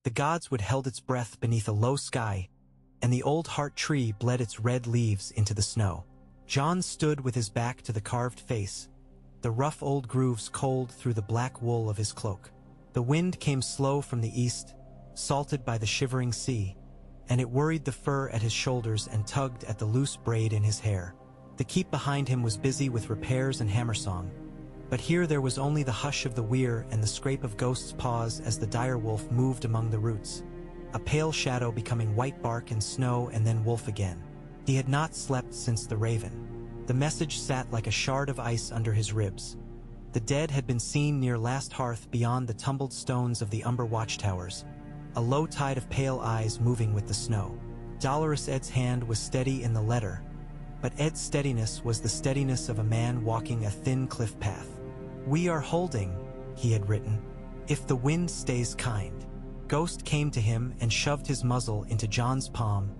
The gods would held its breath beneath a low sky, and the old heart tree bled its red leaves into the snow. John stood with his back to the carved face, the rough old grooves cold through the black wool of his cloak. The wind came slow from the east, salted by the shivering sea, and it worried the fur at his shoulders and tugged at the loose braid in his hair. The keep behind him was busy with repairs and hammer-song, but here there was only the hush of the weir and the scrape of Ghost's paws as the dire wolf moved among the roots, a pale shadow becoming white bark and snow and then wolf again. He had not slept since the raven. The message sat like a shard of ice under his ribs. The dead had been seen near Last Hearth beyond the tumbled stones of the Umber watchtowers, a low tide of pale eyes moving with the snow. Dolorous Ed's hand was steady in the letter, but Ed's steadiness was the steadiness of a man walking a thin cliff path. "We are holding," he had written, "if the wind stays kind." Ghost came to him and shoved his muzzle into John's palm,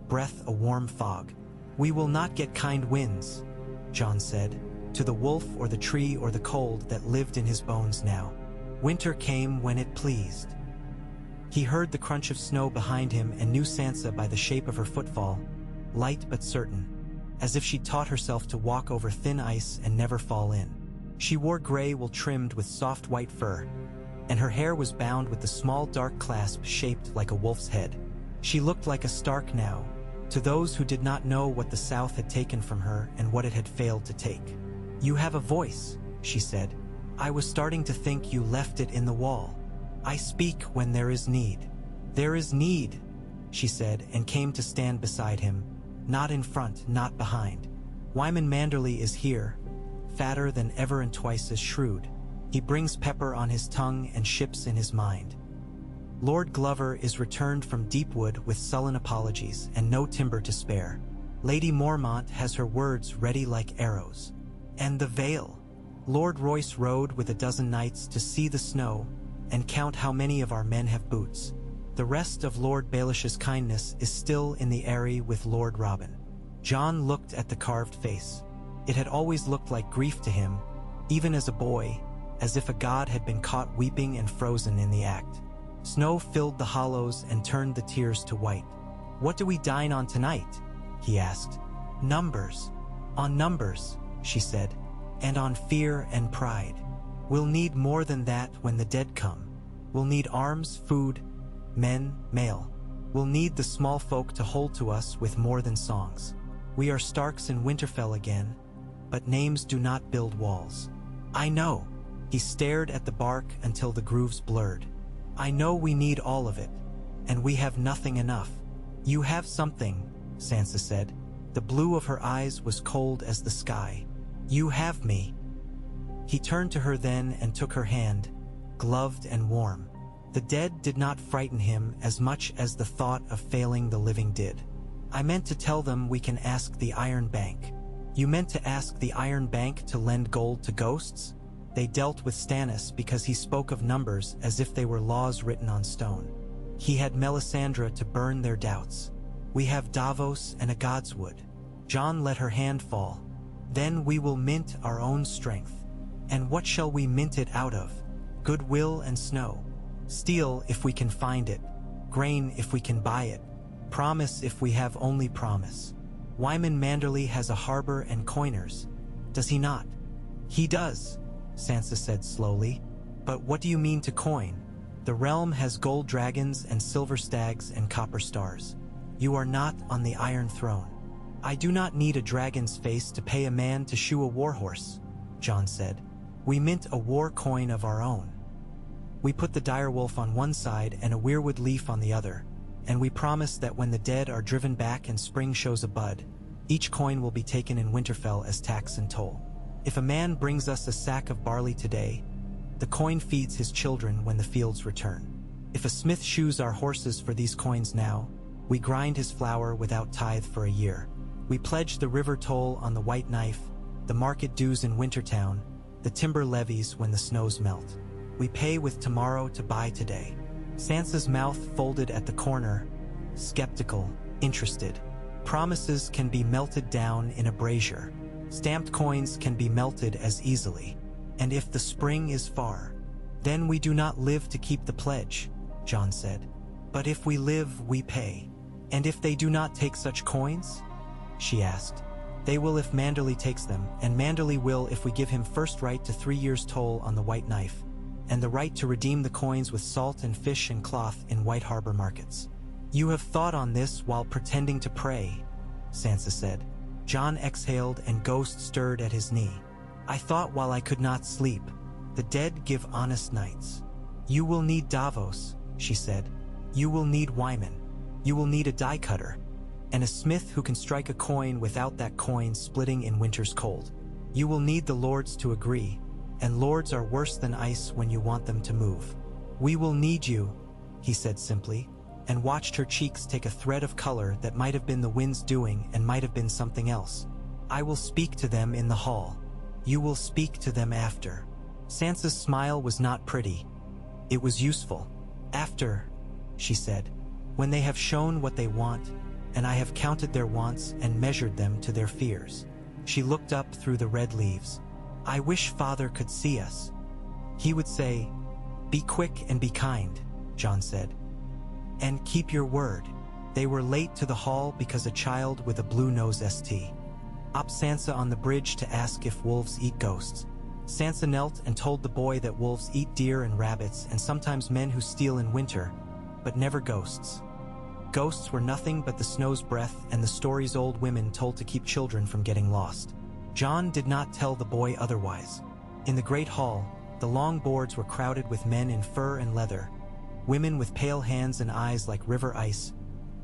breath a warm fog. "We will not get kind winds," John said, to the wolf or the tree or the cold that lived in his bones now. Winter came when it pleased. He heard the crunch of snow behind him and knew Sansa by the shape of her footfall, light but certain, as if she taught herself to walk over thin ice and never fall in. She wore gray wool trimmed with soft white fur, and her hair was bound with the small dark clasp shaped like a wolf's head. She looked like a Stark now, to those who did not know what the South had taken from her and what it had failed to take. "You have a voice," she said. "I was starting to think you left it in the wall. I speak when there is need." "There is need," she said, and came to stand beside him, not in front, not behind. "Wyman Manderly is here, fatter than ever and twice as shrewd. He brings pepper on his tongue and ships in his mind. Lord Glover is returned from Deepwood with sullen apologies and no timber to spare. Lady Mormont has her words ready like arrows. And the Vale. Lord Royce rode with a dozen knights to see the snow and count how many of our men have boots. The rest of Lord Baelish's kindness is still in the Eyrie with Lord Robin." John looked at the carved face. It had always looked like grief to him, even as a boy, as if a god had been caught weeping and frozen in the act. Snow filled the hollows and turned the tears to white. "What do we dine on tonight?" he asked. "Numbers. On numbers," she said, "and on fear and pride. We'll need more than that when the dead come. We'll need arms, food, men, male. We'll need the small folk to hold to us with more than songs. We are Starks in Winterfell again, but names do not build walls. I know." He stared at the bark until the grooves blurred. "I know we need all of it, and we have nothing enough." "You have something," Sansa said. The blue of her eyes was cold as the sky. "You have me." He turned to her then and took her hand, gloved and warm. The dead did not frighten him as much as the thought of failing the living did. "I meant to tell them we can ask the Iron Bank." "You meant to ask the Iron Bank to lend gold to ghosts?" They dealt with Stannis because he spoke of numbers as if they were laws written on stone. He had Melisandre to burn their doubts. "We have Davos and a Godswood." John let her hand fall. "Then we will mint our own strength. And what shall we mint it out of? Goodwill and snow. Steel if we can find it. Grain if we can buy it. Promise if we have only promise. Wyman Manderly has a harbor and coiners, does he not?" "He does," Sansa said slowly. "But what do you mean to coin? The realm has gold dragons and silver stags and copper stars. You are not on the Iron Throne." "I do not need a dragon's face to pay a man to shoe a warhorse," John said. "We mint a war coin of our own. We put the direwolf on one side and a weirwood leaf on the other, and we promise that when the dead are driven back and spring shows a bud, each coin will be taken in Winterfell as tax and toll. If a man brings us a sack of barley today, the coin feeds his children when the fields return. If a smith shoes our horses for these coins now, we grind his flour without tithe for a year. We pledge the river toll on the white knife, the market dues in Wintertown, the timber levies when the snows melt. We pay with tomorrow to buy today." Sansa's mouth folded at the corner, skeptical, interested. "Promises can be melted down in a brazier. Stamped coins can be melted as easily. And if the spring is far, then we do not live to keep the pledge. John said. But if we live, we pay. And if they do not take such coins? She asked. They will if Manderley takes them, and Manderley will if we give him first right to 3 years' toll on the White Knife, and the right to redeem the coins with salt and fish and cloth in White Harbor markets. You have thought on this while pretending to pray, Sansa said. John exhaled and Ghost stirred at his knee. I thought while I could not sleep. The dead give honest nights. You will need Davos, she said. You will need Wyman. You will need a die cutter, and a smith who can strike a coin without that coin splitting in winter's cold. You will need the lords to agree, and lords are worse than ice when you want them to move. We will need you, he said simply, and watched her cheeks take a thread of color that might have been the wind's doing and might have been something else. I will speak to them in the hall. You will speak to them after. Sansa's smile was not pretty. It was useful. After, she said, when they have shown what they want, and I have counted their wants and measured them to their fears. She looked up through the red leaves. I wish Father could see us. He would say, be quick and be kind, John said. And keep your word. They were late to the hall because a child with a blue nose st. Up Sansa on the bridge to ask if wolves eat ghosts. Sansa knelt and told the boy that wolves eat deer and rabbits and sometimes men who steal in winter, but never ghosts. Ghosts were nothing but the snow's breath and the stories old women told to keep children from getting lost. John did not tell the boy otherwise. In the great hall, the long boards were crowded with men in fur and leather, women with pale hands and eyes like river ice,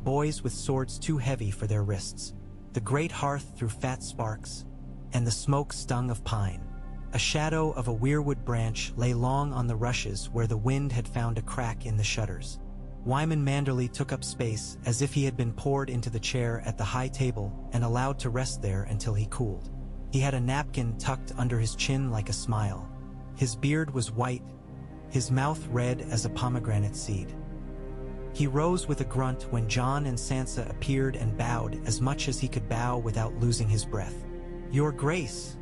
boys with swords too heavy for their wrists. The great hearth threw fat sparks, and the smoke stung of pine. A shadow of a weirwood branch lay long on the rushes where the wind had found a crack in the shutters. Wyman Manderley took up space as if he had been poured into the chair at the high table and allowed to rest there until he cooled. He had a napkin tucked under his chin like a smile. His beard was white, his mouth red as a pomegranate seed. He rose with a grunt when John and Sansa appeared and bowed as much as he could bow without losing his breath. Your Grace,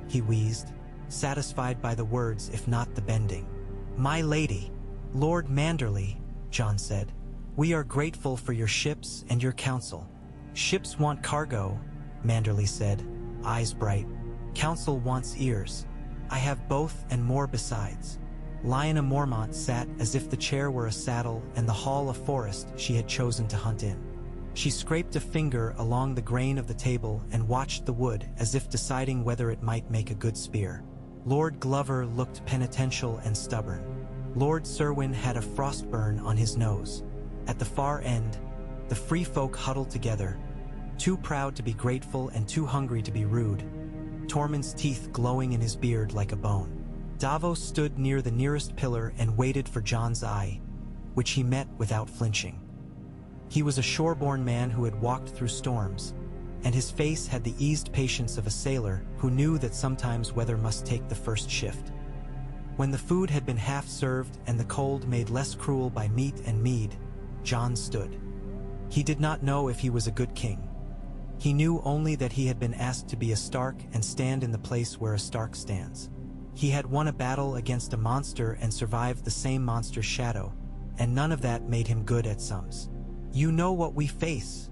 he wheezed, satisfied by the words if not the bending. My lady, Lord Manderley, John said, we are grateful for your ships and your counsel. Ships want cargo, Manderley said, eyes bright. Council wants ears. I have both and more besides. Lyanna Mormont sat as if the chair were a saddle and the hall a forest she had chosen to hunt in. She scraped a finger along the grain of the table and watched the wood as if deciding whether it might make a good spear. Lord Glover looked penitential and stubborn. Lord Serwyn had a frostburn on his nose. At the far end, the free folk huddled together, too proud to be grateful and too hungry to be rude, Tormund's teeth glowing in his beard like a bone. Davos stood near the nearest pillar and waited for John's eye, which he met without flinching. He was a shoreborn man who had walked through storms, and his face had the eased patience of a sailor who knew that sometimes weather must take the first shift. When the food had been half served and the cold made less cruel by meat and mead, John stood. He did not know if he was a good king. He knew only that he had been asked to be a Stark and stand in the place where a Stark stands. He had won a battle against a monster and survived the same monster's shadow, and none of that made him good at sums. You know what we face,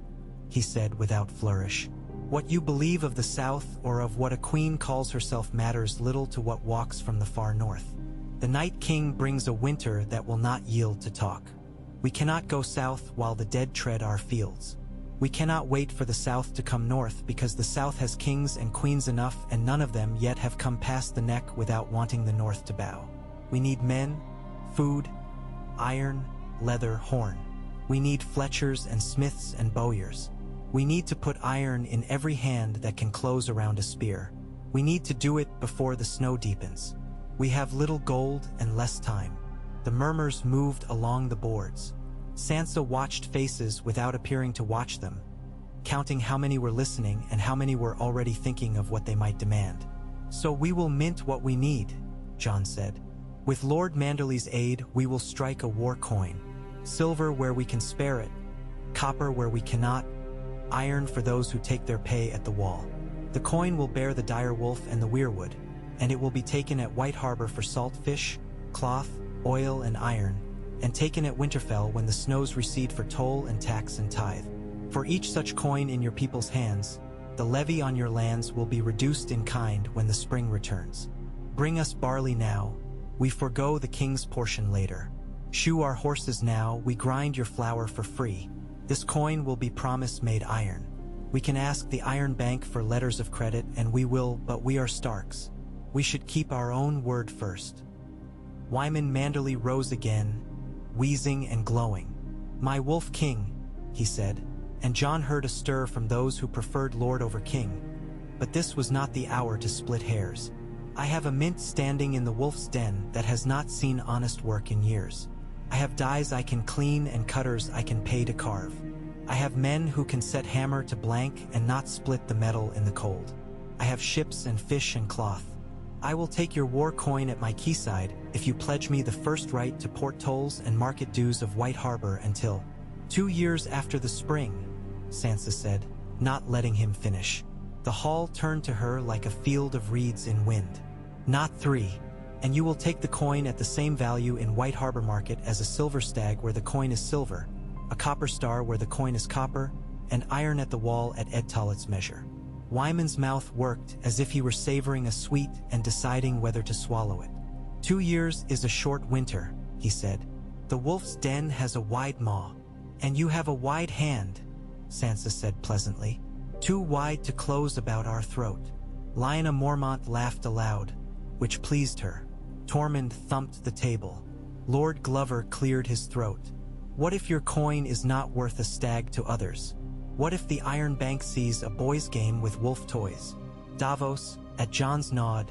he said without flourish. What you believe of the South or of what a queen calls herself matters little to what walks from the far north. The Night King brings a winter that will not yield to talk. We cannot go south while the dead tread our fields. We cannot wait for the South to come north because the South has kings and queens enough and none of them yet have come past the neck without wanting the North to bow. We need men, food, iron, leather, horn. We need Fletchers and Smiths and Bowyers. We need to put iron in every hand that can close around a spear. We need to do it before the snow deepens. We have little gold and less time. The murmurs moved along the boards. Sansa watched faces without appearing to watch them, counting how many were listening and how many were already thinking of what they might demand. So we will mint what we need, John said. With Lord Manderley's aid, we will strike a war coin. Silver where we can spare it, copper where we cannot, iron for those who take their pay at the wall. The coin will bear the dire wolf and the weirwood, and it will be taken at White Harbor for salt fish, cloth, oil, and iron, and taken at Winterfell when the snows recede for toll and tax and tithe. For each such coin in your people's hands, the levy on your lands will be reduced in kind when the spring returns. Bring us barley now, we forego the king's portion later. Shoe our horses now, we grind your flour for free. This coin will be promise made iron. We can ask the Iron Bank for letters of credit, and we will, but we are Starks. We should keep our own word first. Wyman Manderly rose again, wheezing and glowing. My Wolf King, he said, and Jon heard a stir from those who preferred Lord over King. But this was not the hour to split hairs. I have a mint standing in the wolf's den that has not seen honest work in years. I have dyes I can clean and cutters I can pay to carve. I have men who can set hammer to blank and not split the metal in the cold. I have ships and fish and cloth. I will take your war coin at my quayside if you pledge me the first right to port tolls and market dues of White Harbor until 2 years after the spring, Sansa said, not letting him finish. The hall turned to her like a field of reeds in wind. Not 3, and you will take the coin at the same value in White Harbor Market as a silver stag where the coin is silver, a copper star where the coin is copper, and iron at the wall at Ed Tollett's measure. Wyman's mouth worked as if he were savoring a sweet and deciding whether to swallow it. 2 years is a short winter, he said. The wolf's den has a wide maw, and you have a wide hand, Sansa said pleasantly. Too wide to close about our throat. Lyanna Mormont laughed aloud, which pleased her. Tormund thumped the table. Lord Glover cleared his throat. What if your coin is not worth a stag to others? What if the Iron Bank sees a boys' game with wolf toys? Davos, at Jon's nod,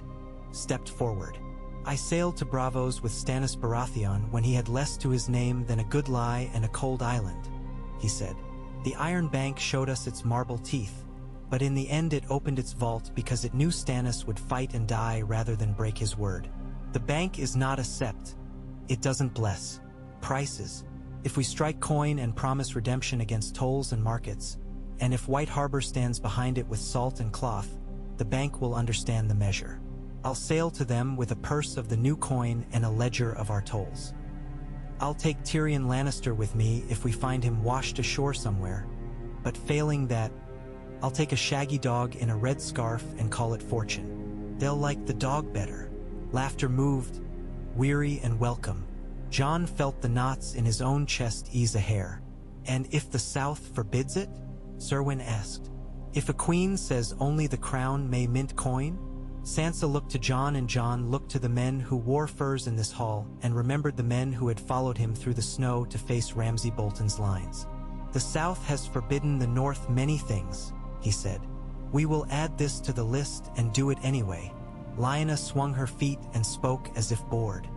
stepped forward. I sailed to Braavos with Stannis Baratheon when he had less to his name than a good lie and a cold island, he said. The Iron Bank showed us its marble teeth, but in the end it opened its vault because it knew Stannis would fight and die rather than break his word. The bank is not a sept. It doesn't bless prices. If we strike coin and promise redemption against tolls and markets, and if White Harbor stands behind it with salt and cloth, the bank will understand the measure. I'll sail to them with a purse of the new coin and a ledger of our tolls. I'll take Tyrion Lannister with me if we find him washed ashore somewhere, but failing that, I'll take a shaggy dog in a red scarf and call it Fortune. They'll like the dog better. Laughter moved, weary and welcome. Jon felt the knots in his own chest ease a hair. And if the South forbids it? Serwyn asked. If a queen says only the crown may mint coin? Sansa looked to Jon and Jon looked to the men who wore furs in this hall and remembered the men who had followed him through the snow to face Ramsay Bolton's lines. The South has forbidden the North many things, he said. We will add this to the list and do it anyway. Lyanna swung her feet and spoke as if bored.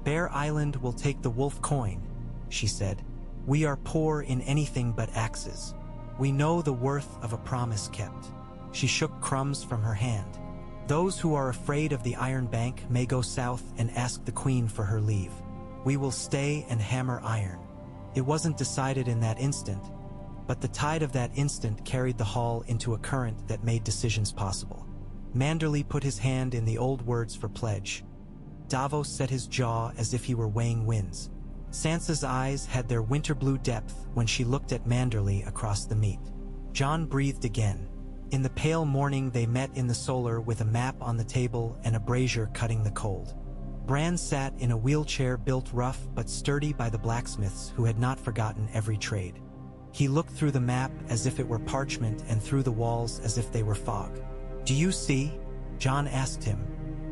Bear Island will take the wolf coin, she said. We are poor in anything but axes. We know the worth of a promise kept. She shook crumbs from her hand. Those who are afraid of the Iron Bank may go south and ask the Queen for her leave. We will stay and hammer iron. It wasn't decided in that instant, but the tide of that instant carried the hall into a current that made decisions possible. Manderly put his hand in the old words for pledge. Davos set his jaw as if he were weighing winds. Sansa's eyes had their winter blue depth when she looked at Manderly across the meat. Jon breathed again. In the pale morning they met in the solar with a map on the table and a brazier cutting the cold. Bran sat in a wheelchair built rough but sturdy by the blacksmiths who had not forgotten every trade. He looked through the map as if it were parchment and through the walls as if they were fog. Do you see? Jon asked him.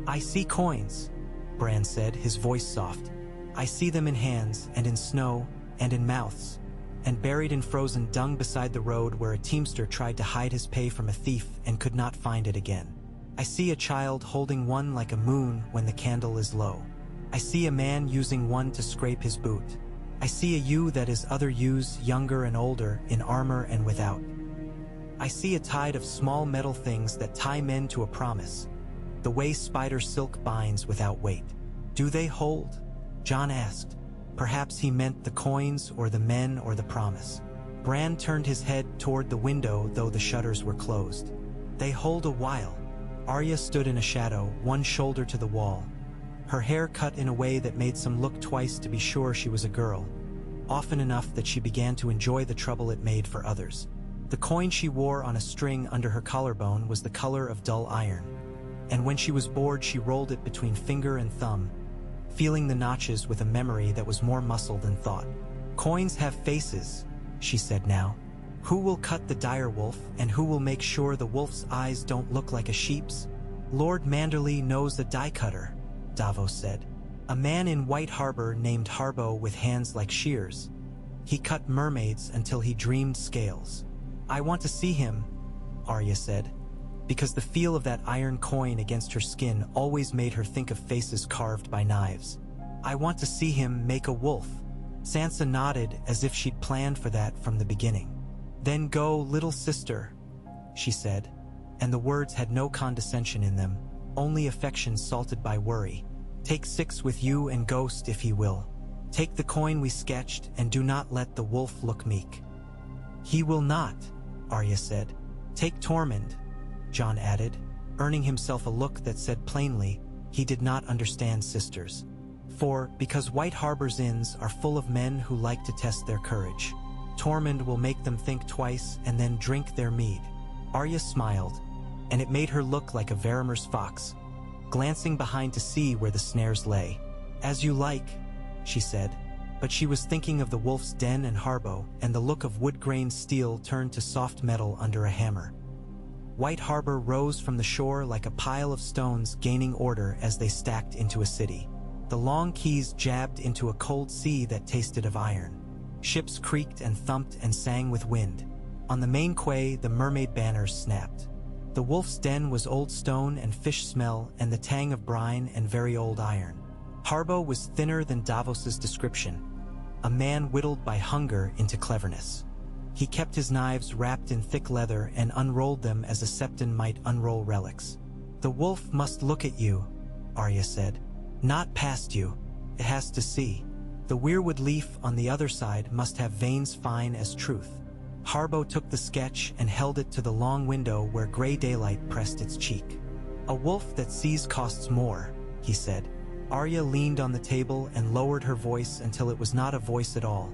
I see coins, Bran said, his voice soft. I see them in hands and in snow and in mouths, and buried in frozen dung beside the road where a teamster tried to hide his pay from a thief and could not find it again. I see a child holding one like a moon when the candle is low. I see a man using one to scrape his boot. I see a you that is other yous, younger and older, in armor and without. I see a tide of small metal things that tie men to a promise, the way spider silk binds without weight. Do they hold? Jon asked. Perhaps he meant the coins or the men or the promise. Bran turned his head toward the window, though the shutters were closed. They hold a while. Arya stood in a shadow, one shoulder to the wall. her hair cut in a way that made some look twice to be sure she was a girl, often enough that she began to enjoy the trouble it made for others. The coin she wore on a string under her collarbone was the color of dull iron, and when she was bored she rolled it between finger and thumb, feeling the notches with a memory that was more muscle than thought. "Coins have faces," she said now. "Who will cut the dire wolf, and who will make sure the wolf's eyes don't look like a sheep's?" "Lord Manderley knows a die cutter," Davos said. "A man in White Harbor named Harbo with hands like shears. He cut mermaids until he dreamed scales." "I want to see him," Arya said, because the feel of that iron coin against her skin always made her think of faces carved by knives. "I want to see him make a wolf." Sansa nodded as if she'd planned for that from the beginning. "Then go, little sister," she said, and the words had no condescension in them, only affection salted by worry. "Take 6 with you and Ghost if he will. Take the coin we sketched and do not let the wolf look meek." "He will not," Arya said. "Take Tormund," Jon added, earning himself a look that said plainly he did not understand sisters. Because White Harbor's inns are full of men who like to test their courage. Tormund will make them think twice and then drink their mead." Arya smiled, and it made her look like a Varamir's fox, glancing behind to see where the snares lay. "As you like," she said, but she was thinking of the wolf's den and Harbo, and the look of wood-grained steel turned to soft metal under a hammer. White Harbor rose from the shore like a pile of stones gaining order as they stacked into a city. The long quays jabbed into a cold sea that tasted of iron. Ships creaked and thumped and sang with wind. On the main quay, the mermaid banners snapped. The wolf's den was old stone and fish smell and the tang of brine and very old iron. Harbo was thinner than Davos's description, a man whittled by hunger into cleverness. He kept his knives wrapped in thick leather and unrolled them as a septon might unroll relics. "The wolf must look at you," Arya said. "Not past you. It has to see. The weirwood leaf on the other side must have veins fine as truth." Harbo took the sketch and held it to the long window where gray daylight pressed its cheek. "A wolf that sees costs more," he said. Arya leaned on the table and lowered her voice until it was not a voice at all,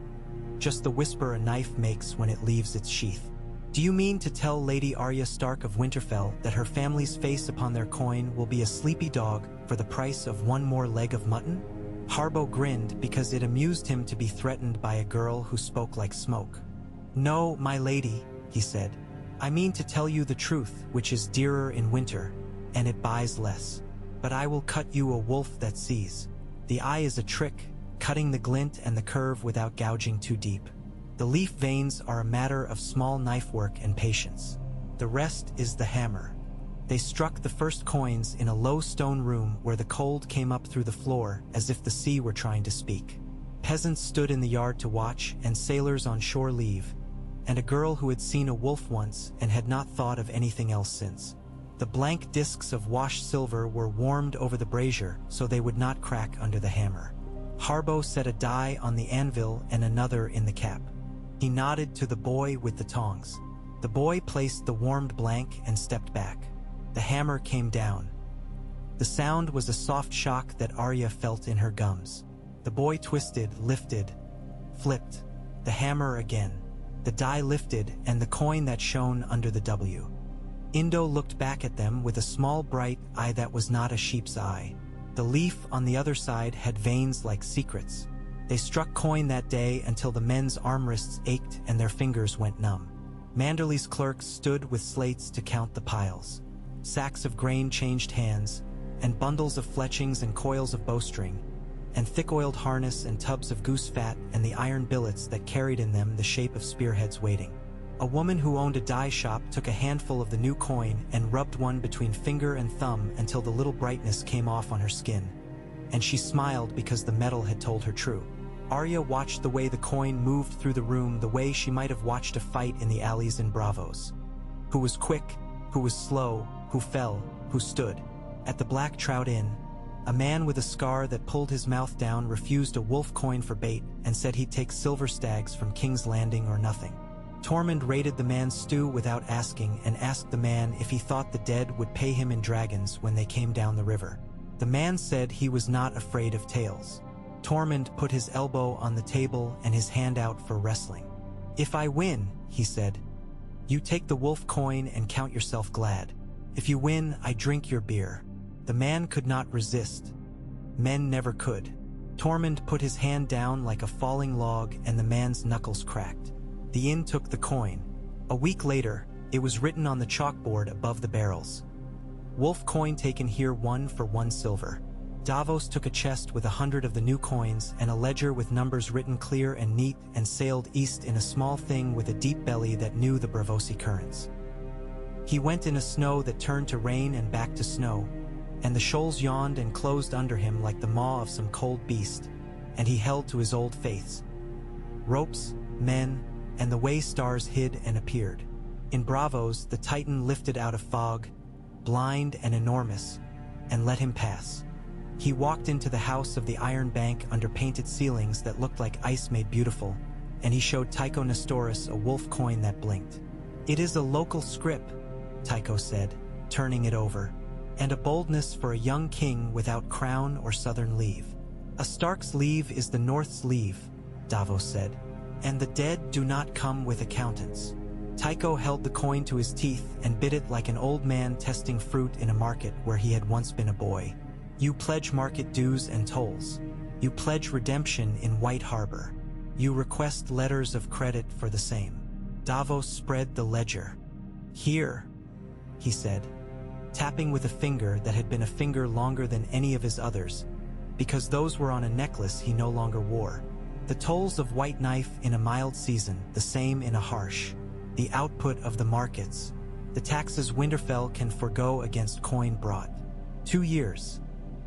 just the whisper a knife makes when it leaves its sheath. "Do you mean to tell Lady Arya Stark of Winterfell that her family's face upon their coin will be a sleepy dog for the price of one more leg of mutton?" Harbo grinned because it amused him to be threatened by a girl who spoke like smoke. "No, my lady," he said. "I mean to tell you the truth, which is dearer in winter, and it buys less. But I will cut you a wolf that sees. The eye is a trick, cutting the glint and the curve without gouging too deep. The leaf veins are a matter of small knife work and patience. The rest is the hammer." They struck the first coins in a low stone room where the cold came up through the floor as if the sea were trying to speak. Peasants stood in the yard to watch, and sailors on shore leave, and a girl who had seen a wolf once and had not thought of anything else since. The blank discs of washed silver were warmed over the brazier so they would not crack under the hammer. Harbo set a die on the anvil and another in the cap. He nodded to the boy with the tongs. The boy placed the warmed blank and stepped back. The hammer came down. The sound was a soft shock that Arya felt in her gums. The boy twisted, lifted, flipped. The hammer again. The die lifted, and the coin that shone under the W. Indo looked back at them with a small bright eye that was not a sheep's eye. The leaf on the other side had veins like secrets. They struck coin that day until the men's armrests ached and their fingers went numb. Manderley's clerks stood with slates to count the piles. Sacks of grain changed hands, and bundles of fletchings and coils of bowstring, and thick-oiled harness and tubs of goose fat and the iron billets that carried in them the shape of spearheads waiting. A woman who owned a dye shop took a handful of the new coin and rubbed one between finger and thumb until the little brightness came off on her skin, and she smiled because the metal had told her true. Arya watched the way the coin moved through the room the way she might have watched a fight in the alleys in Bravos. Who was quick, who was slow, who fell, who stood. At the Black Trout Inn, a man with a scar that pulled his mouth down refused a wolf coin for bait and said he'd take silver stags from King's Landing or nothing. Tormund raided the man's stew without asking and asked the man if he thought the dead would pay him in dragons when they came down the river. The man said he was not afraid of tails. Tormund put his elbow on the table and his hand out for wrestling. "If I win," he said, "you take the wolf coin and count yourself glad. If you win, I drink your beer." The man could not resist. Men never could. Tormund put his hand down like a falling log and the man's knuckles cracked. The inn took the coin. A week later, it was written on the chalkboard above the barrels. "Wolf coin taken here 1 for 1 silver." Davos took a chest with 100 of the new coins and a ledger with numbers written clear and neat and sailed east in a small thing with a deep belly that knew the Braavosi currents. He went in a snow that turned to rain and back to snow, and the shoals yawned and closed under him like the maw of some cold beast, and he held to his old faiths. Ropes, men, and the way stars hid and appeared. In Braavos, the Titan lifted out of fog, blind and enormous, and let him pass. He walked into the house of the Iron Bank under painted ceilings that looked like ice made beautiful, and he showed Tycho Nestoris a wolf coin that blinked. "It is a local scrip," Tycho said, turning it over, "and a boldness for a young king without crown or southern leave." "A Stark's leave is the North's leave," Davos said, "and the dead do not come with accountants." Tycho held the coin to his teeth and bit it like an old man testing fruit in a market where he had once been a boy. "You pledge market dues and tolls. You pledge redemption in White Harbor. You request letters of credit for the same." Davos spread the ledger. "Here," he said, tapping with a finger that had been a finger longer than any of his others, because those were on a necklace he no longer wore. "The tolls of White Knife in a mild season, the same in a harsh. The output of the markets. The taxes Winterfell can forego against coin brought. 2 years.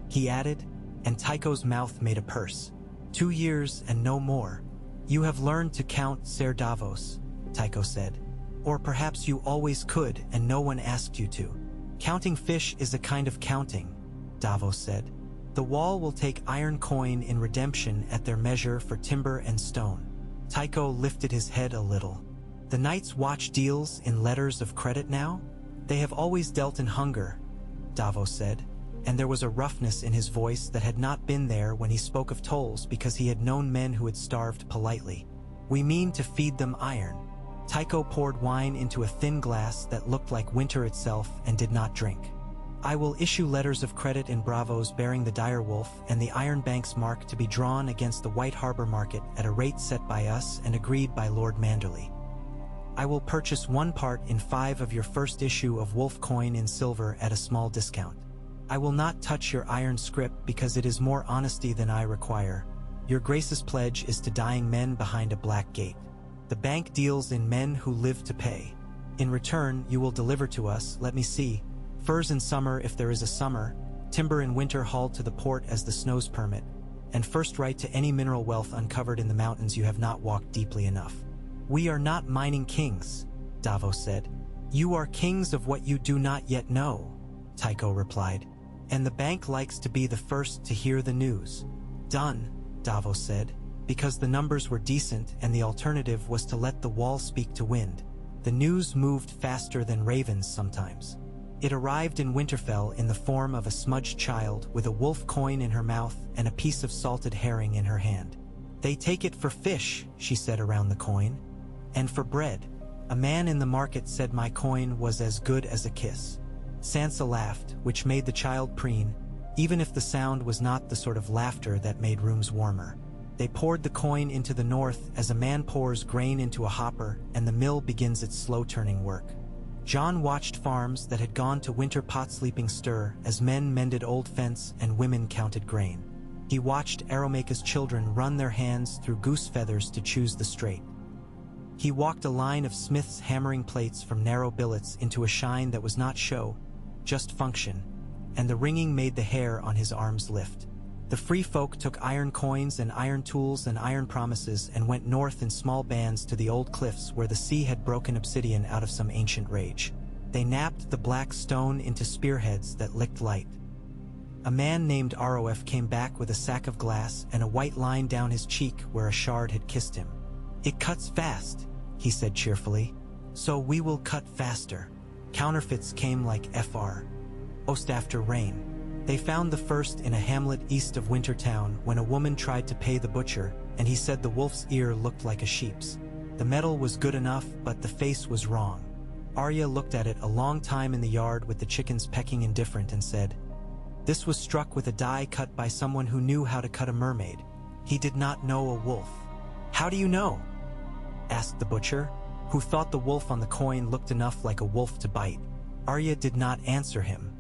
He added, and Tycho's mouth made a purse. 2 years and no more. "You have learned to count, Ser Davos," Tycho said. "Or perhaps you always could and no one asked you to." "Counting fish is a kind of counting," Davos said. "The wall will take iron coin in redemption at their measure for timber and stone." Tycho lifted his head a little. "The Night's Watch deals in letters of credit now? They have always dealt in hunger," Davos said, and there was a roughness in his voice that had not been there when he spoke of tolls because he had known men who had starved politely. "We mean to feed them iron." Tycho poured wine into a thin glass that looked like winter itself and did not drink. "I will issue letters of credit in Braavos bearing the direwolf and the Iron Bank's mark to be drawn against the White Harbor market at a rate set by us and agreed by Lord Manderley. I will purchase 1 part in 5 of your first issue of wolf coin in silver at a small discount. I will not touch your iron scrip because it is more honesty than I require. Your Grace's pledge is to dying men behind a black gate. The bank deals in men who live to pay. In return, you will deliver to us, let me see, furs in summer if there is a summer, timber in winter hauled to the port as the snows permit, and first right to any mineral wealth uncovered in the mountains you have not walked deeply enough." "We are not mining kings," Davos said. "You are kings of what you do not yet know," Tycho replied, "and the bank likes to be the first to hear the news." "Done," Davos said, because the numbers were decent and the alternative was to let the wall speak to wind. The news moved faster than ravens sometimes. It arrived in Winterfell in the form of a smudged child with a wolf coin in her mouth and a piece of salted herring in her hand. "They take it for fish," she said around the coin, "and for bread. A man in the market said my coin was as good as a kiss." Sansa laughed, which made the child preen, even if the sound was not the sort of laughter that made rooms warmer. They poured the coin into the north as a man pours grain into a hopper and the mill begins its slow-turning work. Jon watched farms that had gone to winter pot-sleeping stir as men mended old fence and women counted grain. He watched Aromake's children run their hands through goose feathers to choose the straight. He walked a line of smiths hammering plates from narrow billets into a shine that was not show, just function, and the ringing made the hair on his arms lift. The free folk took iron coins and iron tools and iron promises and went north in small bands to the old cliffs where the sea had broken obsidian out of some ancient rage. They napped the black stone into spearheads that licked light. A man named Aroef came back with a sack of glass and a white line down his cheek where a shard had kissed him. "It cuts fast," he said cheerfully. "So we will cut faster." Counterfeits came like Fr. Ost after rain. They found the first in a hamlet east of Wintertown when a woman tried to pay the butcher, and he said the wolf's ear looked like a sheep's. The metal was good enough, but the face was wrong. Arya looked at it a long time in the yard with the chickens pecking indifferent and said, "This was struck with a die cut by someone who knew how to cut a mermaid. He did not know a wolf." "How do you know?" asked the butcher, who thought the wolf on the coin looked enough like a wolf to bite. Arya did not answer him.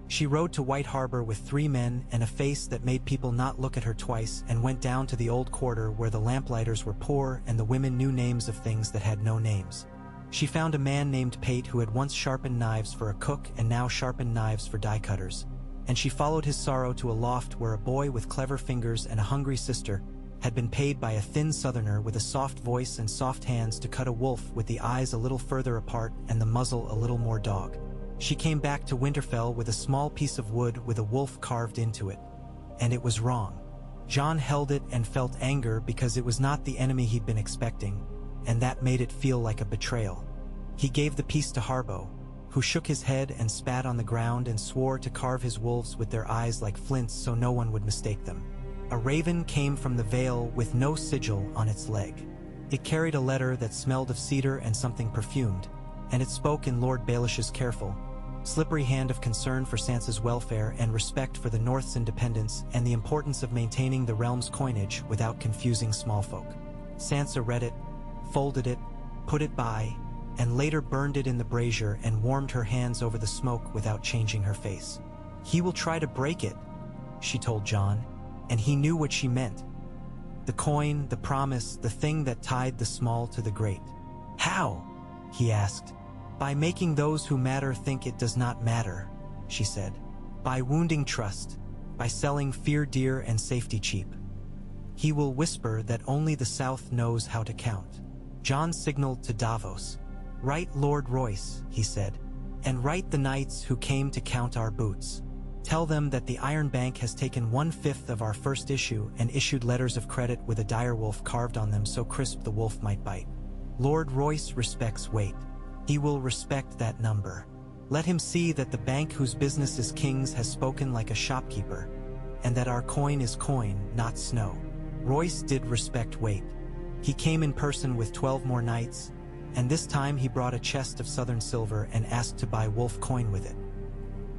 She rode to White Harbor with 3 men and a face that made people not look at her twice, and went down to the old quarter where the lamplighters were poor and the women knew names of things that had no names. She found a man named Pate who had once sharpened knives for a cook and now sharpened knives for die cutters, and she followed his sorrow to a loft where a boy with clever fingers and a hungry sister had been paid by a thin southerner with a soft voice and soft hands to cut a wolf with the eyes a little further apart and the muzzle a little more dog. She came back to Winterfell with a small piece of wood with a wolf carved into it. And it was wrong. Jon held it and felt anger because it was not the enemy he'd been expecting, and that made it feel like a betrayal. He gave the piece to Harbo, who shook his head and spat on the ground and swore to carve his wolves with their eyes like flints so no one would mistake them. A raven came from the vale with no sigil on its leg. It carried a letter that smelled of cedar and something perfumed, and it spoke in Lord Baelish's careful, slippery hand of concern for Sansa's welfare and respect for the North's independence and the importance of maintaining the realm's coinage without confusing small folk. Sansa read it, folded it, put it by, and later burned it in the brazier and warmed her hands over the smoke without changing her face. "He will try to break it," she told Jon, and he knew what she meant. The coin, the promise, the thing that tied the small to the great. "How?" he asked. "By making those who matter think it does not matter," she said. "By wounding trust, by selling fear dear and safety cheap. He will whisper that only the South knows how to count." Jon signaled to Davos. "Write Lord Royce," he said, "and write the knights who came to count our boots. Tell them that the Iron Bank has taken 1/5 of our first issue and issued letters of credit with a direwolf carved on them so crisp the wolf might bite. Lord Royce respects weight. He will respect that number. Let him see that the bank whose business is kings has spoken like a shopkeeper, and that our coin is coin, not snow." Royce did respect weight. He came in person with 12 more knights, and this time he brought a chest of southern silver and asked to buy wolf coin with it.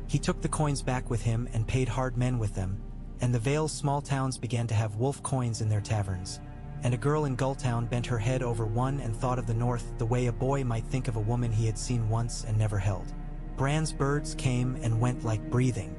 He took the coins back with him and paid hard men with them, and the Vale's small towns began to have wolf coins in their taverns. And a girl in Gulltown bent her head over one and thought of the North the way a boy might think of a woman he had seen once and never held. Bran's birds came and went like breathing.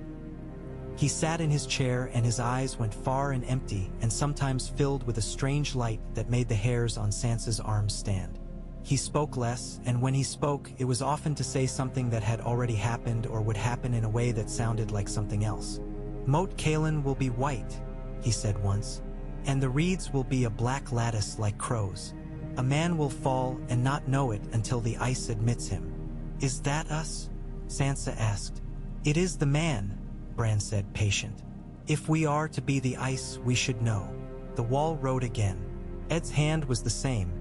He sat in his chair and his eyes went far and empty and sometimes filled with a strange light that made the hairs on Sansa's arms stand. He spoke less, and when he spoke, it was often to say something that had already happened or would happen in a way that sounded like something else. "Moat Cailin will be white," he said once, "and the reeds will be a black lattice like crows. A man will fall and not know it until the ice admits him." "Is that us?" Sansa asked. "It is the man," Bran said, patient. "If we are to be the ice, we should know." The wall rode again. Ed's hand was the same.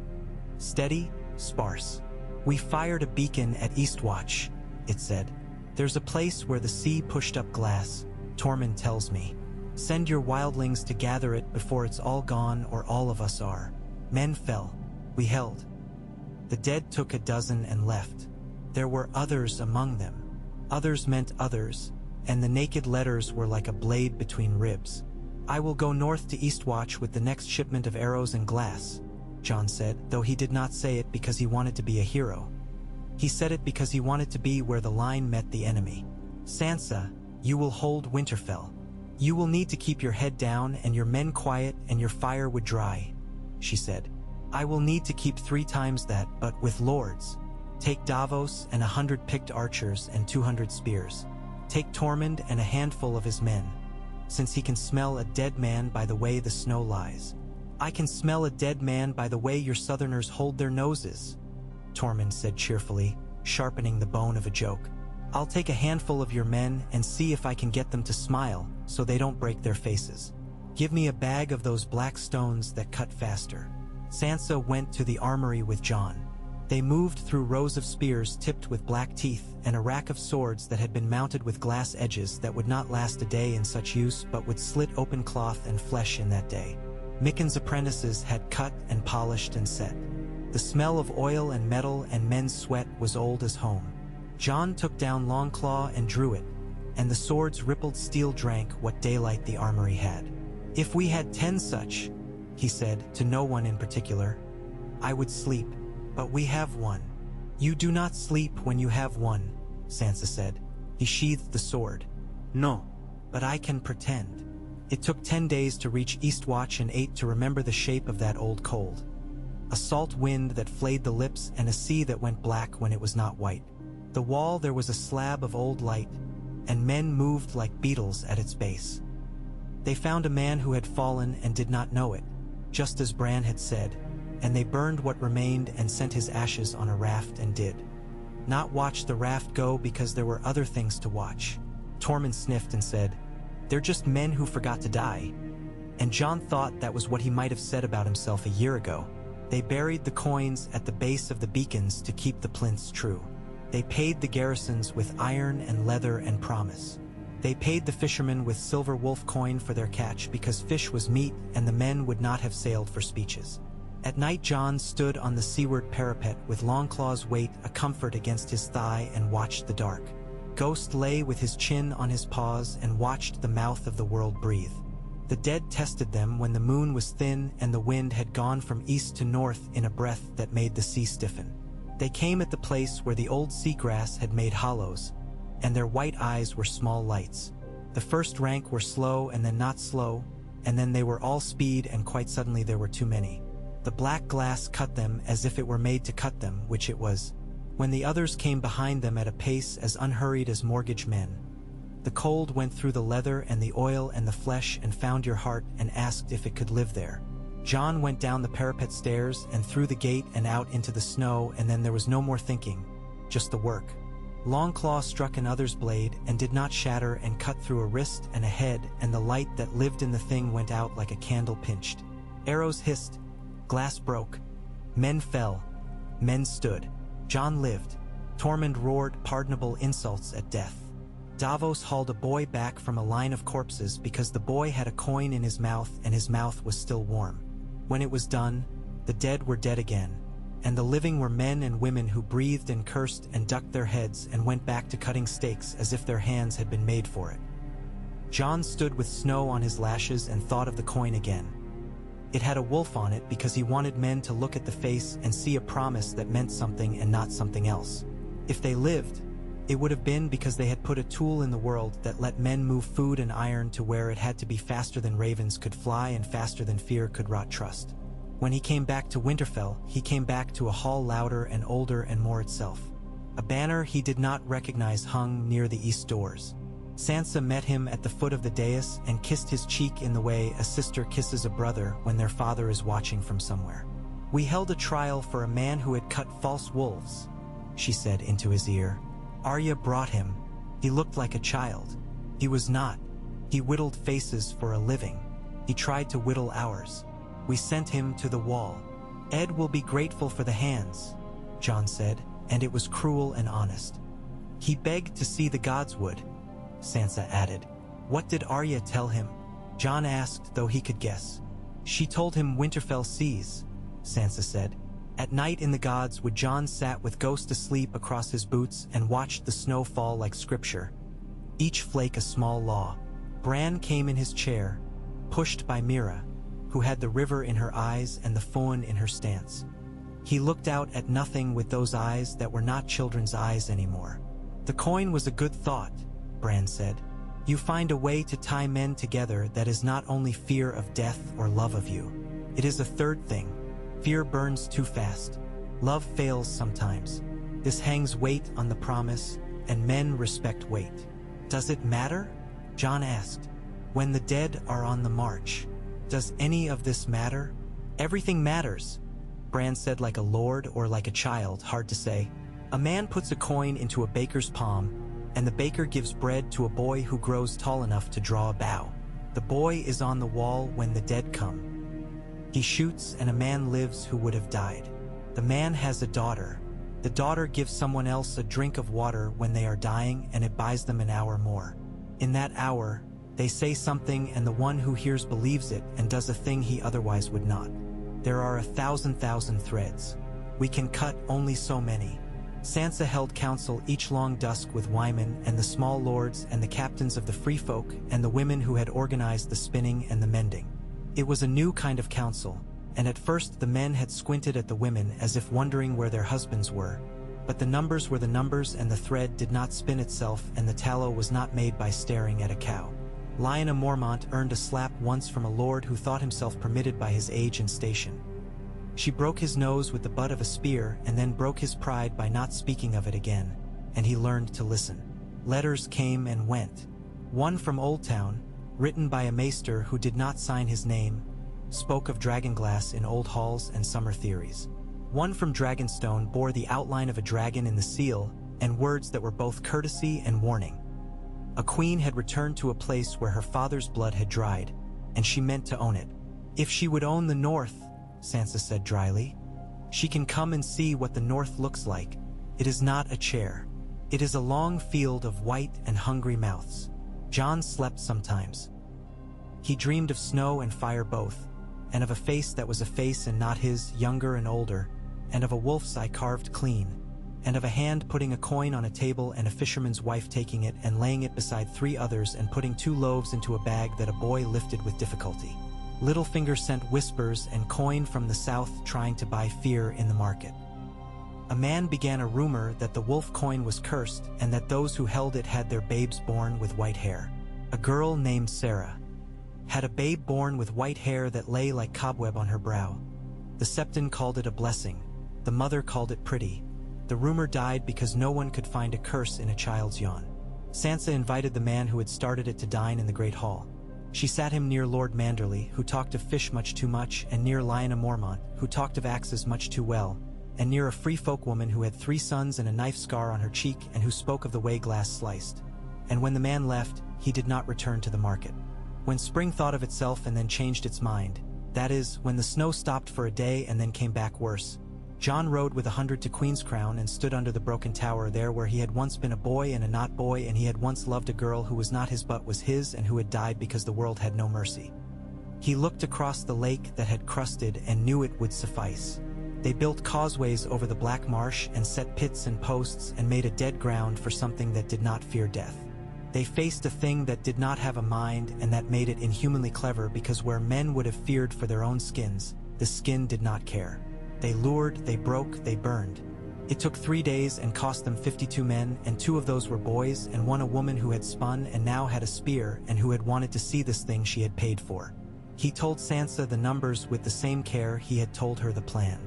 Steady, sparse. "We fired a beacon at Eastwatch," it said. "There's a place where the sea pushed up glass, Tormund tells me. Send your wildlings to gather it before it's all gone or all of us are." Men fell. We held. The dead took a dozen and left. There were others among them. Others meant others, and the naked letters were like a blade between ribs. "I will go north to Eastwatch with the next shipment of arrows and glass," Jon said, though he did not say it because he wanted to be a hero. He said it because he wanted to be where the line met the enemy. "Sansa, you will hold Winterfell. You will need to keep your head down and your men quiet and your fire would dry," she said. "I will need to keep 3 times that, but with lords. Take Davos and 100 picked archers and 200 spears. Take Tormund and a handful of his men, since he can smell a dead man by the way the snow lies." "I can smell a dead man by the way your southerners hold their noses," Tormund said cheerfully, sharpening the bone of a joke. "I'll take a handful of your men and see if I can get them to smile so they don't break their faces. Give me a bag of those black stones that cut faster." Sansa went to the armory with Jon. They moved through rows of spears tipped with black teeth and a rack of swords that had been mounted with glass edges that would not last a day in such use but would slit open cloth and flesh in that day. Micken's apprentices had cut and polished and set. The smell of oil and metal and men's sweat was old as home. John took down Longclaw and drew it, and the sword's rippled steel drank what daylight the armory had. "If we had 10 such," he said, to no one in particular, "I would sleep, but we have one." "You do not sleep when you have one," Sansa said. He sheathed the sword. "No, but I can pretend." It took 10 days to reach Eastwatch and 8 to remember the shape of that old cold. A salt wind that flayed the lips and a sea that went black when it was not white. The wall there was a slab of old light, and men moved like beetles at its base. They found a man who had fallen and did not know it, just as Bran had said, and they burned what remained and sent his ashes on a raft and did not watch the raft go because there were other things to watch. Tormund sniffed and said, "They're just men who forgot to die." And Jon thought that was what he might have said about himself a year ago. They buried the coins at the base of the beacons to keep the plinths true. They paid the garrisons with iron and leather and promise. They paid the fishermen with silver wolf coin for their catch because fish was meat and the men would not have sailed for speeches. At night Jon stood on the seaward parapet with Longclaw's weight a comfort against his thigh and watched the dark. Ghost lay with his chin on his paws and watched the mouth of the world breathe. The dead tested them when the moon was thin and the wind had gone from east to north in a breath that made the sea stiffen. They came at the place where the old seagrass had made hollows, and their white eyes were small lights. The first rank were slow and then not slow, and then they were all speed and quite suddenly there were too many. The black glass cut them as if it were made to cut them, which it was. When the others came behind them at a pace as unhurried as mortgage men, the cold went through the leather and the oil and the flesh and found your heart and asked if it could live there. Jon went down the parapet stairs and through the gate and out into the snow, and then there was no more thinking, just the work. Longclaw struck another's blade and did not shatter and cut through a wrist and a head, and the light that lived in the thing went out like a candle pinched. Arrows hissed, glass broke, men fell, men stood. Jon lived. Tormund roared pardonable insults at death. Davos hauled a boy back from a line of corpses because the boy had a coin in his mouth and his mouth was still warm. When it was done, the dead were dead again, and the living were men and women who breathed and cursed and ducked their heads and went back to cutting stakes as if their hands had been made for it. Jon stood with snow on his lashes and thought of the coin again. It had a wolf on it because he wanted men to look at the face and see a promise that meant something and not something else. If they lived, it would have been because they had put a tool in the world that let men move food and iron to where it had to be faster than ravens could fly and faster than fear could rot trust. When he came back to Winterfell, he came back to a hall louder and older and more itself. A banner he did not recognize hung near the east doors. Sansa met him at the foot of the dais and kissed his cheek in the way a sister kisses a brother when their father is watching from somewhere. "We held a trial for a man who had cut false wolves," she said into his ear. "Arya brought him. He looked like a child. He was not. He whittled faces for a living. He tried to whittle ours. We sent him to the wall. Ed will be grateful for the hands," Jon said, and it was cruel and honest. "He begged to see the gods would," Sansa added. "What did Arya tell him?" Jon asked, though he could guess. "She told him Winterfell sees," Sansa said. At night in the gods would Jon sat with Ghost asleep across his boots and watched the snow fall like scripture, each flake a small law. Bran came in his chair, pushed by Mira, who had the river in her eyes and the fawn in her stance. He looked out at nothing with those eyes that were not children's eyes anymore. "The coin was a good thought," Bran said. "You find a way to tie men together that is not only fear of death or love of you. It is a third thing. Fear burns too fast. Love fails sometimes. This hangs weight on the promise, and men respect weight." "Does it matter?" Jon asked. "When the dead are on the march, does any of this matter?" "Everything matters," Bran said, like a lord or like a child, hard to say. "A man puts a coin into a baker's palm, and the baker gives bread to a boy who grows tall enough to draw a bow. The boy is on the wall when the dead come. He shoots and a man lives who would have died. The man has a daughter. The daughter gives someone else a drink of water when they are dying, and it buys them an hour more. In that hour, they say something, and the one who hears believes it and does a thing he otherwise would not. There are 1,000 threads. We can cut only so many. Sansa held council each long dusk with Wyman and the small lords and the captains of the free folk and the women who had organized the spinning and the mending. It was a new kind of council, and at first the men had squinted at the women as if wondering where their husbands were. But the numbers were the numbers, and the thread did not spin itself, and the tallow was not made by staring at a cow. Lyanna Mormont earned a slap once from a lord who thought himself permitted by his age and station. She broke his nose with the butt of a spear and then broke his pride by not speaking of it again, and he learned to listen. Letters came and went. One from Oldtown, written by a maester who did not sign his name, spoke of dragonglass in old halls and summer theories. One from Dragonstone bore the outline of a dragon in the seal and words that were both courtesy and warning. A queen had returned to a place where her father's blood had dried, and she meant to own it. If she would own the North, Sansa said dryly, she can come and see what the North looks like. It is not a chair. It is a long field of white and hungry mouths. Jon slept sometimes. He dreamed of snow and fire both, and of a face that was a face and not his, younger and older, and of a wolf's eye carved clean, and of a hand putting a coin on a table and a fisherman's wife taking it and laying it beside 3 others and putting 2 loaves into a bag that a boy lifted with difficulty. Littlefinger sent whispers and coin from the south trying to buy fear in the market. A man began a rumor that the wolf coin was cursed and that those who held it had their babes born with white hair. A girl named Sarah had a babe born with white hair that lay like cobweb on her brow. The Septon called it a blessing. The mother called it pretty. The rumor died because no one could find a curse in a child's yawn. Sansa invited the man who had started it to dine in the Great Hall. She sat him near Lord Manderley, who talked of fish much too much, and near Lyanna Mormont, who talked of axes much too well, and near a free folk woman who had 3 sons and a knife scar on her cheek and who spoke of the way glass sliced. And when the man left, he did not return to the market. When spring thought of itself and then changed its mind, that is, when the snow stopped for a day and then came back worse, Jon rode with 100 to Queen's Crown and stood under the broken tower there where he had once been a boy and a not boy, and he had once loved a girl who was not his but was his, and who had died because the world had no mercy. He looked across the lake that had crusted and knew it would suffice. They built causeways over the black marsh and set pits and posts and made a dead ground for something that did not fear death. They faced a thing that did not have a mind and that made it inhumanly clever, because where men would have feared for their own skins, the skin did not care. They lured, they broke, they burned. It took 3 days and cost them 52 men, and 2 of those were boys, and 1 a woman who had spun and now had a spear and who had wanted to see this thing she had paid for. He told Sansa the numbers with the same care he had told her the plan.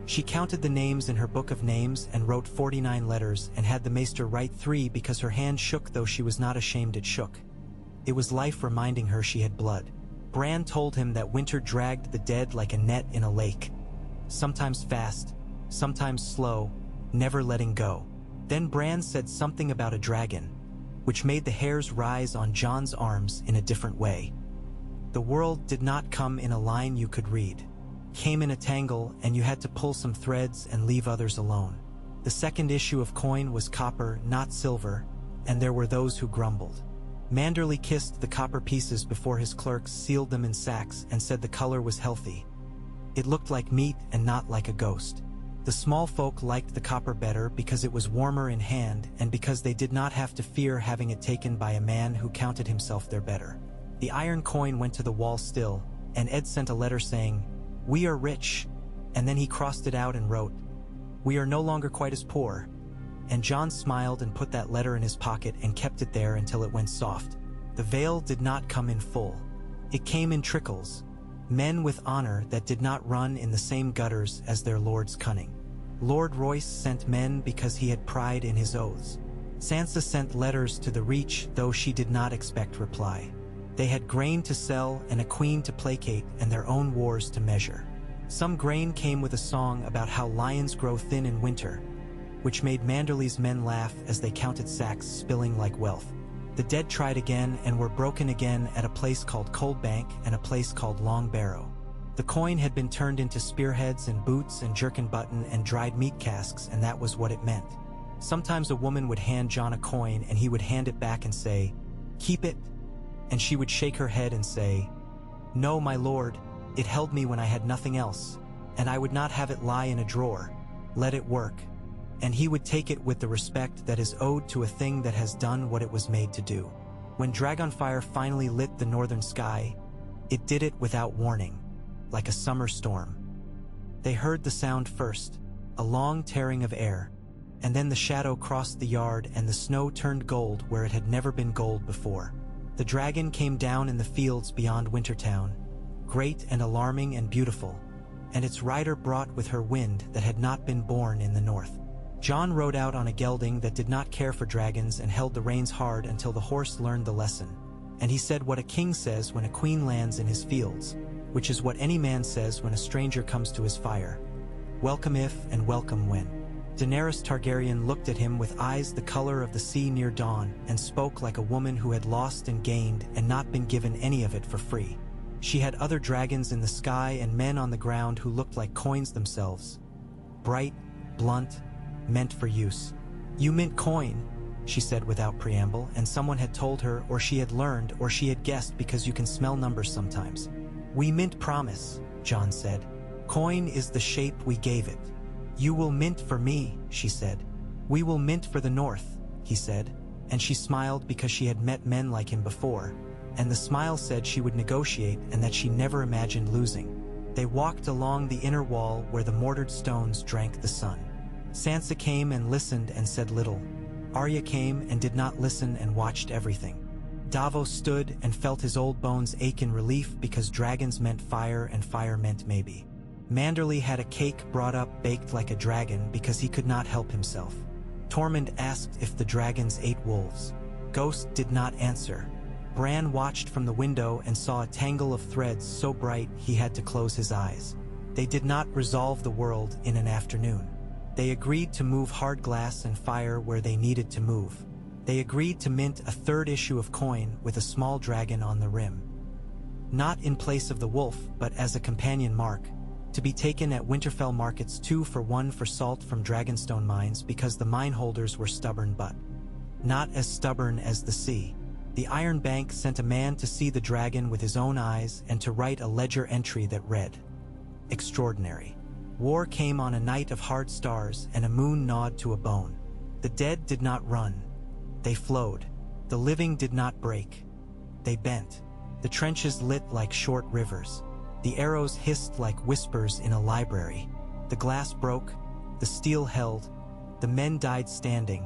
She counted the names in her book of names and wrote 49 letters and had the maester write 3 because her hand shook, though she was not ashamed it shook. It was life reminding her she had blood. Bran told him that winter dragged the dead like a net in a lake. Sometimes fast, sometimes slow, never letting go. Then Bran said something about a dragon, which made the hairs rise on Jon's arms in a different way. The world did not come in a line you could read. Came in a tangle, and you had to pull some threads and leave others alone. The second issue of coin was copper, not silver, and there were those who grumbled. Manderley kissed the copper pieces before his clerks sealed them in sacks and said the color was healthy. It looked like meat and not like a ghost. The small folk liked the copper better because it was warmer in hand and because they did not have to fear having it taken by a man who counted himself their better. The iron coin went to the wall still, and Ed sent a letter saying, "We are rich," and then he crossed it out and wrote, "We are no longer quite as poor." And Jon smiled and put that letter in his pocket and kept it there until it went soft. The veil did not come in full. It came in trickles. Men with honor that did not run in the same gutters as their lord's cunning. Lord Royce sent men because he had pride in his oaths. Sansa sent letters to the Reach, though she did not expect reply. They had grain to sell and a queen to placate and their own wars to measure. Some grain came with a song about how lions grow thin in winter, which made Manderley's men laugh as they counted sacks spilling like wealth. The dead tried again and were broken again at a place called Cold Bank and a place called Long Barrow. The coin had been turned into spearheads and boots and jerkin button and dried meat casks, and that was what it meant. Sometimes a woman would hand John a coin and he would hand it back and say, "Keep it." And she would shake her head and say, "No, my lord, it held me when I had nothing else, and I would not have it lie in a drawer. Let it work." And he would take it with the respect that is owed to a thing that has done what it was made to do. When Dragonfire finally lit the northern sky, it did it without warning, like a summer storm. They heard the sound first, a long tearing of air, and then the shadow crossed the yard and the snow turned gold where it had never been gold before. The dragon came down in the fields beyond Wintertown, great and alarming and beautiful, and its rider brought with her wind that had not been born in the north. John rode out on a gelding that did not care for dragons and held the reins hard until the horse learned the lesson. And he said what a king says when a queen lands in his fields, which is what any man says when a stranger comes to his fire. Welcome if and welcome when. Daenerys Targaryen looked at him with eyes the color of the sea near dawn and spoke like a woman who had lost and gained and not been given any of it for free. She had other dragons in the sky and men on the ground who looked like coins themselves. Bright, blunt, meant for use. "You mint coin," she said without preamble, and someone had told her, or she had learned, or she had guessed because you can smell numbers sometimes. "We mint promise," John said. "Coin is the shape we gave it." "You will mint for me," she said. "We will mint for the north," he said, and she smiled because she had met men like him before, and the smile said she would negotiate and that she never imagined losing. They walked along the inner wall where the mortared stones drank the sun. Sansa came and listened and said little. Arya came and did not listen and watched everything. Davos stood and felt his old bones ache in relief because dragons meant fire and fire meant maybe. Manderly had a cake brought up baked like a dragon because he could not help himself. Tormund asked if the dragons ate wolves. Ghost did not answer. Bran watched from the window and saw a tangle of threads so bright he had to close his eyes. They did not resolve the world in an afternoon. They agreed to move hard glass and fire where they needed to move. They agreed to mint a third issue of coin with a small dragon on the rim. Not in place of the wolf, but as a companion mark, to be taken at Winterfell markets 2 for 1 for salt from Dragonstone mines because the mine holders were stubborn but not as stubborn as the sea. The Iron Bank sent a man to see the dragon with his own eyes and to write a ledger entry that read, "Extraordinary. War came on a night of hard stars and a moon gnawed to a bone. The dead did not run. They flowed. The living did not break. They bent. The trenches lit like short rivers. The arrows hissed like whispers in a library. The glass broke. The steel held. The men died standing.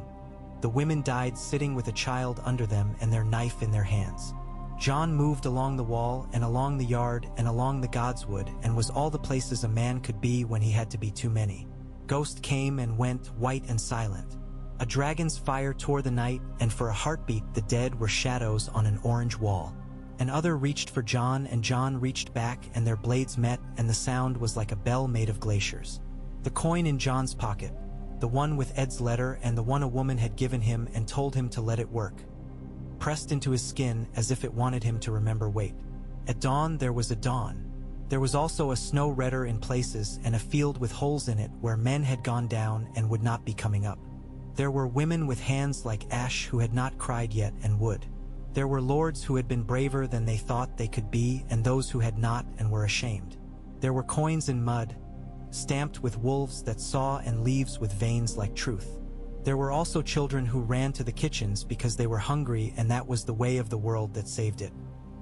The women died sitting with a child under them and their knife in their hands." John moved along the wall and along the yard and along the godswood and was all the places a man could be when he had to be too many. Ghost came and went, white and silent. A dragon's fire tore the night, and for a heartbeat the dead were shadows on an orange wall. Another reached for John and John reached back and their blades met and the sound was like a bell made of glaciers. The coin in John's pocket, the one with Ed's letter and the one a woman had given him and told him to let it work, pressed into his skin as if it wanted him to remember wait. At dawn there was a dawn. There was also a snow redder in places and a field with holes in it where men had gone down and would not be coming up. There were women with hands like ash who had not cried yet and would. There were lords who had been braver than they thought they could be and those who had not and were ashamed. There were coins in mud, stamped with wolves that saw and leaves with veins like truth. There were also children who ran to the kitchens because they were hungry and that was the way of the world that saved it.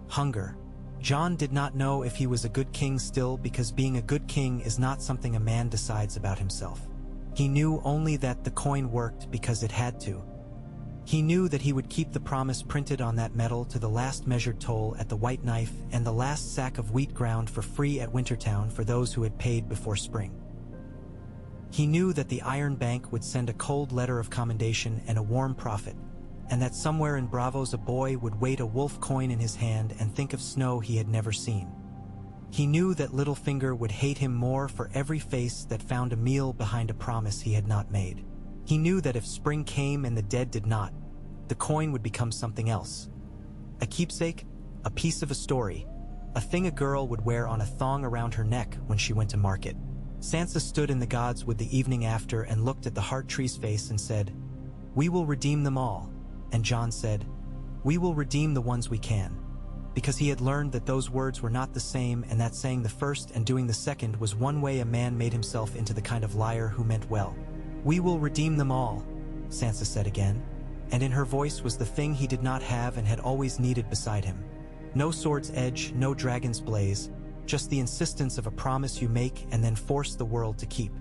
Hunger. John did not know if he was a good king still because being a good king is not something a man decides about himself. He knew only that the coin worked because it had to. He knew that he would keep the promise printed on that metal to the last measured toll at the White Knife and the last sack of wheat ground for free at Wintertown for those who had paid before spring. He knew that the Iron Bank would send a cold letter of commendation and a warm profit, and that somewhere in Braavos a boy would weight a wolf coin in his hand and think of snow he had never seen. He knew that Littlefinger would hate him more for every face that found a meal behind a promise he had not made. He knew that if spring came and the dead did not, the coin would become something else. A keepsake, a piece of a story, a thing a girl would wear on a thong around her neck when she went to market. Sansa stood in the gods with the evening after and looked at the heart tree's face and said, "We will redeem them all." And Jon said, "We will redeem the ones we can." Because he had learned that those words were not the same, and that saying the first and doing the second was one way a man made himself into the kind of liar who meant well. "We will redeem them all," Sansa said again, and in her voice was the thing he did not have and had always needed beside him. No sword's edge, no dragon's blaze, just the insistence of a promise you make and then force the world to keep.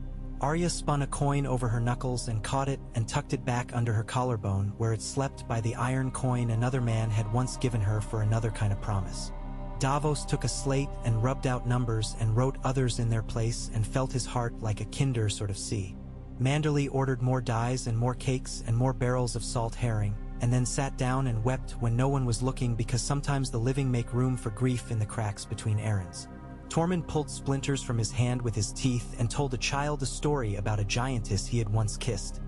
Arya spun a coin over her knuckles and caught it and tucked it back under her collarbone where it slept by the iron coin another man had once given her for another kind of promise. Davos took a slate and rubbed out numbers and wrote others in their place and felt his heart like a kinder sort of sea. Manderley ordered more dyes and more cakes and more barrels of salt herring, and then sat down and wept when no one was looking because sometimes the living make room for grief in the cracks between errands. Tormund pulled splinters from his hand with his teeth and told a child a story about a giantess he had once kissed.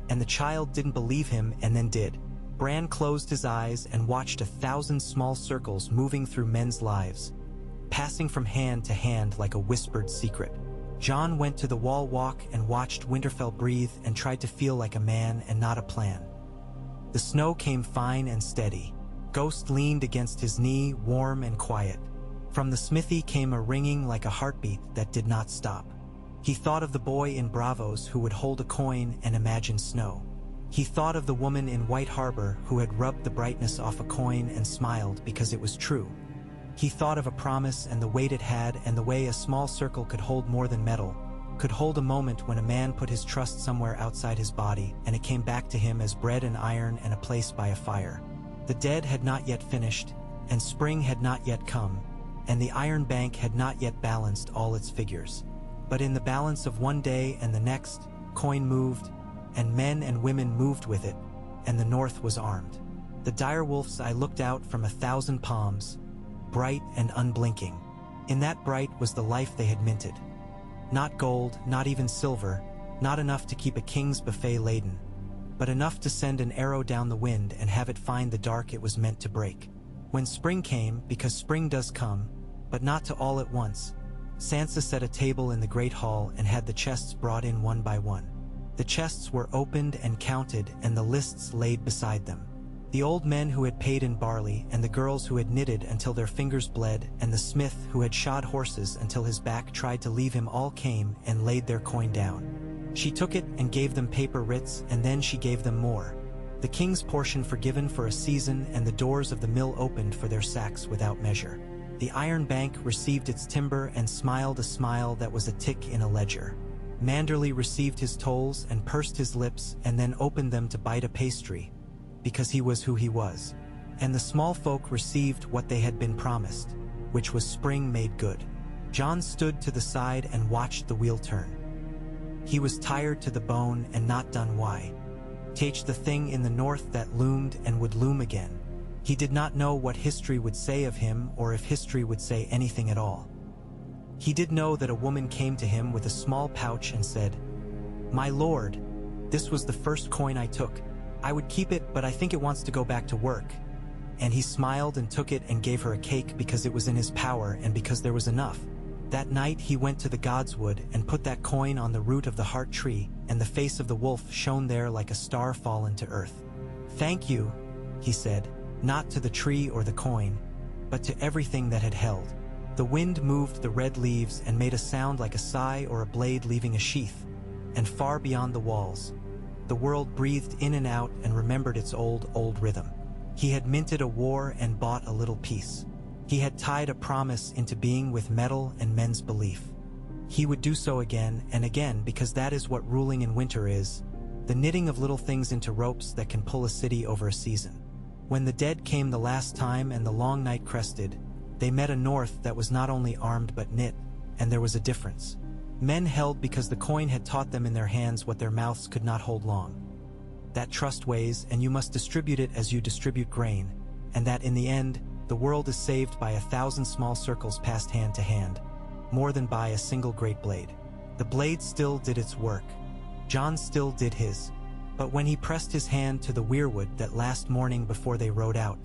And the child didn't believe him and then did. Bran closed his eyes and watched 1,000 small circles moving through men's lives, passing from hand to hand like a whispered secret. Jon went to the wall walk and watched Winterfell breathe and tried to feel like a man and not a plan. The snow came fine and steady. Ghost leaned against his knee, warm and quiet. From the smithy came a ringing like a heartbeat that did not stop. He thought of the boy in Braavos who would hold a coin and imagine snow. He thought of the woman in White Harbor who had rubbed the brightness off a coin and smiled because it was true. He thought of a promise and the weight it had and the way a small circle could hold more than metal, could hold a moment when a man put his trust somewhere outside his body and it came back to him as bread and iron and a place by a fire. The dead had not yet finished, and spring had not yet come, and the Iron Bank had not yet balanced all its figures. But in the balance of one day and the next, coin moved, and men and women moved with it, and the North was armed. The direwolf's eye looked out from 1,000 palms, bright and unblinking. In that bright was the life they had minted. Not gold, not even silver, not enough to keep a king's buffet laden, but enough to send an arrow down the wind and have it find the dark it was meant to break. When spring came, because spring does come, but not to all at once, Sansa set a table in the great hall and had the chests brought in one by one. The chests were opened and counted and the lists laid beside them. The old men who had paid in barley, and the girls who had knitted until their fingers bled, and the smith who had shod horses until his back tried to leave him all came and laid their coin down. She took it and gave them paper writs, and then she gave them more. The king's portion forgiven for a season, and the doors of the mill opened for their sacks without measure. The Iron Bank received its timber and smiled a smile that was a tick in a ledger. Manderley received his tolls and pursed his lips and then opened them to bite a pastry, because he was who he was. And the small folk received what they had been promised, which was spring made good. Jon stood to the side and watched the wheel turn. He was tired to the bone and not done why. Take the thing in the north that loomed and would loom again. He did not know what history would say of him or if history would say anything at all. He did know that a woman came to him with a small pouch and said, "My lord, this was the first coin I took. I would keep it, but I think it wants to go back to work." And he smiled and took it and gave her a cake because it was in his power and because there was enough. That night he went to the Godswood and put that coin on the root of the heart tree, and the face of the wolf shone there like a star fallen to earth. "Thank you," he said, not to the tree or the coin, but to everything that had held. The wind moved the red leaves and made a sound like a sigh or a blade leaving a sheath, and far beyond the walls, the world breathed in and out and remembered its old rhythm. He had minted a war and bought a little peace. He had tied a promise into being with metal and men's belief. He would do so again and again because that is what ruling in winter is, the knitting of little things into ropes that can pull a city over a season. When the dead came the last time and the long night crested, they met a north that was not only armed but knit, and there was a difference. Men held because the coin had taught them in their hands what their mouths could not hold long. That trust weighs, and you must distribute it as you distribute grain, and that in the end, the world is saved by 1,000 small circles passed hand to hand, more than by a single great blade. The blade still did its work. Jon still did his. But when he pressed his hand to the weirwood that last morning before they rode out,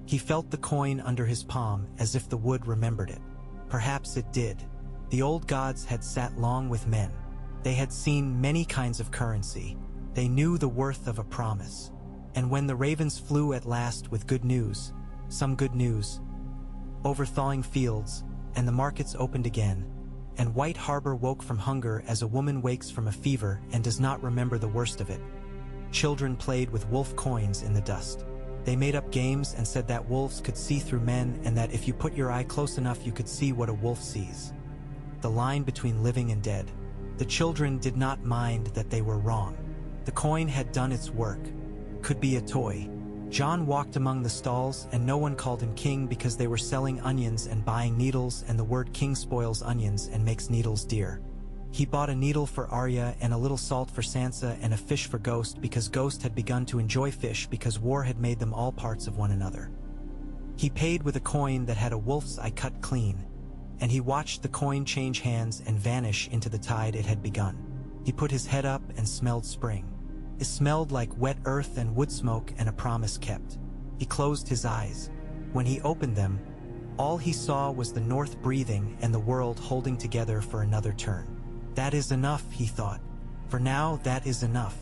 He felt the coin under his palm as if the wood remembered it. Perhaps it did. The old gods had sat long with men. They had seen many kinds of currency. They knew the worth of a promise. And when the ravens flew at last with good news, some good news, over thawing fields, and the markets opened again, and White Harbor woke from hunger as a woman wakes from a fever and does not remember the worst of it. Children played with wolf coins in the dust. They made up games and said that wolves could see through men and that if you put your eye close enough you could see what a wolf sees. The line between living and dead. The children did not mind that they were wrong. The coin had done its work. Could be a toy. John walked among the stalls and no one called him king because they were selling onions and buying needles, and the word king spoils onions and makes needles dear. He bought a needle for Arya and a little salt for Sansa and a fish for Ghost because Ghost had begun to enjoy fish because war had made them all parts of one another. He paid with a coin that had a wolf's eye cut clean, and he watched the coin change hands and vanish into the tide it had begun. He put his head up and smelled spring. It smelled like wet earth and wood smoke and a promise kept. He closed his eyes. When he opened them, all he saw was the north breathing and the world holding together for another turn. That is enough, he thought. For now, that is enough.